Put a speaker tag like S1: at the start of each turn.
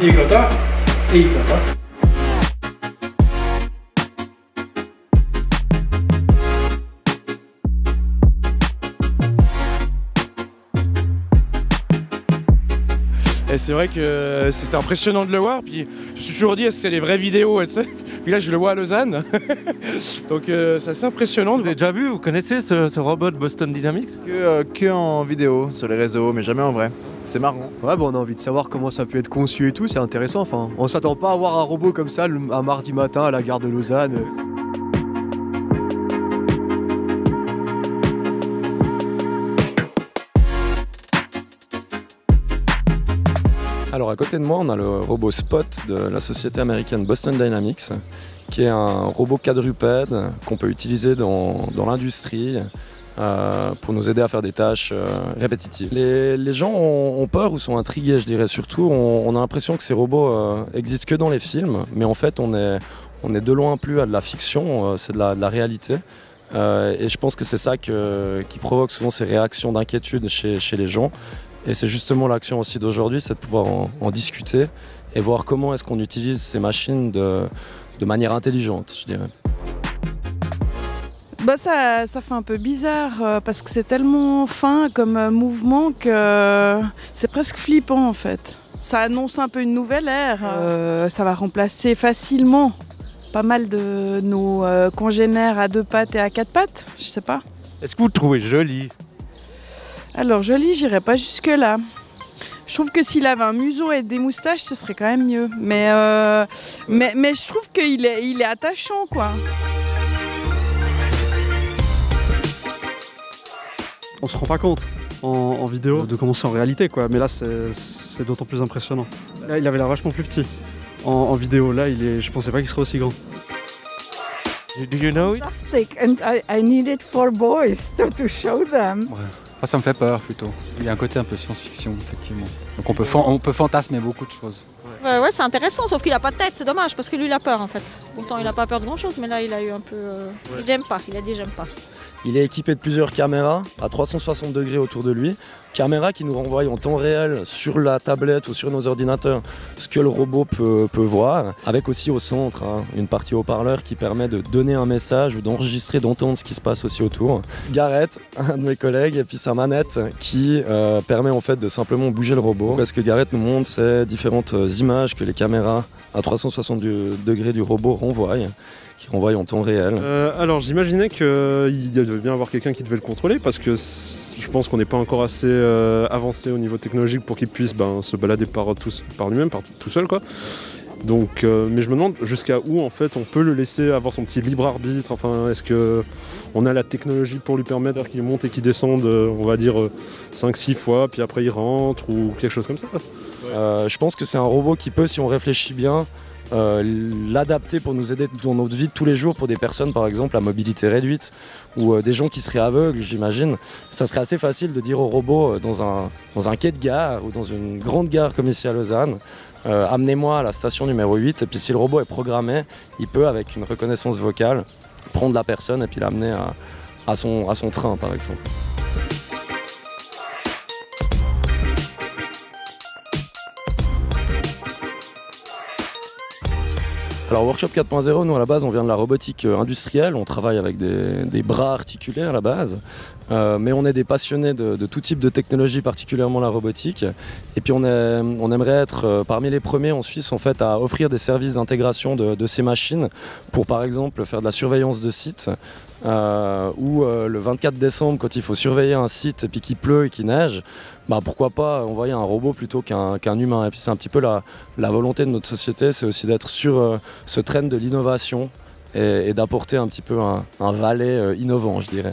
S1: il est content et il est content.
S2: Et c'est vrai que c'était impressionnant de le voir, puis je me suis toujours dit, c'est les vraies vidéos, tu sais. Puis là, je le vois à Lausanne, donc c'est assez impressionnant.
S3: Vous avez déjà vu, vous connaissez ce robot de Boston Dynamics?
S4: Que en vidéo, sur les réseaux, mais jamais en vrai. C'est marrant.
S5: Ouais, on a envie de savoir comment ça peut être conçu et tout, c'est intéressant. Enfin, on s'attend pas à voir un robot comme ça un mardi matin à la gare de Lausanne.
S6: Alors à côté de moi, on a le robot Spot de la société américaine Boston Dynamics, qui est un robot quadrupède qu'on peut utiliser dans l'industrie pour nous aider à faire des tâches répétitives. Les gens ont peur ou sont intrigués, je dirais surtout. On a l'impression que ces robots existent que dans les films, mais en fait on est de loin plus à de la fiction, c'est de la réalité. Et je pense que c'est ça qui provoque souvent ces réactions d'inquiétude chez les gens. Et c'est justement l'action aussi d'aujourd'hui, c'est de pouvoir en discuter et voir comment est-ce qu'on utilise ces machines de manière intelligente, je dirais.
S7: Bah ça fait un peu bizarre parce que c'est tellement fin comme mouvement que c'est presque flippant en fait. Ça annonce un peu une nouvelle ère. Ça va remplacer facilement pas mal de nos congénères à 2 pattes et à 4 pattes, je sais pas.
S3: Est-ce que vous le trouvez joli?
S7: Alors joli, j'irais pas jusque là. Je trouve que s'il avait un museau et des moustaches, ce serait quand même mieux. Mais je trouve qu'il est attachant quoi.
S8: On se rend pas compte en vidéo de comment c'est en réalité quoi. Mais là c'est d'autant plus impressionnant. Là il avait l'air vachement plus petit. En vidéo là je pensais pas qu'il serait aussi grand.
S3: Do you know it?
S9: Fantastic, and I need it for boys to show them.
S10: Ouais. Moi, ça me fait peur plutôt. Il y a un côté un peu science-fiction effectivement. Donc on peut fantasmer beaucoup de choses.
S11: Ouais, c'est intéressant, sauf qu'il a pas de tête, c'est dommage parce que lui il a peur en fait. Pourtant il a pas peur de grand chose, mais là il a eu un peu. Il a dit j'aime pas.
S6: Il est équipé de plusieurs caméras à 360 degrés autour de lui. Caméras qui nous renvoient en temps réel sur la tablette ou sur nos ordinateurs ce que le robot peut voir. Avec aussi au centre une partie haut-parleur qui permet de donner un message ou d'enregistrer, d'entendre ce qui se passe aussi autour. Gareth, un de mes collègues, et puis sa manette qui permet en fait de simplement bouger le robot. Ce que Gareth nous montre, c'est différentes images que les caméras à 360 degrés du robot renvoient. Qui renvoie en temps réel.
S8: Alors j'imaginais qu'il devait bien avoir quelqu'un qui devait le contrôler parce que je pense qu'on n'est pas encore assez avancé au niveau technologique pour qu'il puisse se balader par lui-même, tout seul quoi. Donc, mais je me demande jusqu'à où en fait on peut le laisser avoir son petit libre arbitre. Enfin, est-ce qu'on a la technologie pour lui permettre qu'il monte et qu'il descende, on va dire 5-6 fois, puis après il rentre ou quelque chose comme ça.
S6: Je pense que c'est un robot qui peut, si on réfléchit bien, l'adapter pour nous aider dans notre vie de tous les jours pour des personnes par exemple à mobilité réduite ou des gens qui seraient aveugles, j'imagine. Ça serait assez facile de dire au robot dans un quai de gare ou dans une grande gare comme ici à Lausanne, amenez-moi à la station numéro 8 et puis si le robot est programmé, il peut avec une reconnaissance vocale prendre la personne et puis l'amener à son train par exemple. Alors Workshop 4.0, nous à la base on vient de la robotique industrielle, on travaille avec des bras articulés à la base, mais on est des passionnés de tout type de technologie, particulièrement la robotique. Et puis on aimerait être parmi les premiers en Suisse en fait, à offrir des services d'intégration de ces machines pour par exemple faire de la surveillance de site. Ou le 24 décembre quand il faut surveiller un site et puis qu'il pleut et qu'il neige, pourquoi pas envoyer un robot plutôt qu'un humain. Et puis c'est un petit peu la volonté de notre société, c'est aussi d'être sur ce train de l'innovation et d'apporter un petit peu un valet innovant, je dirais.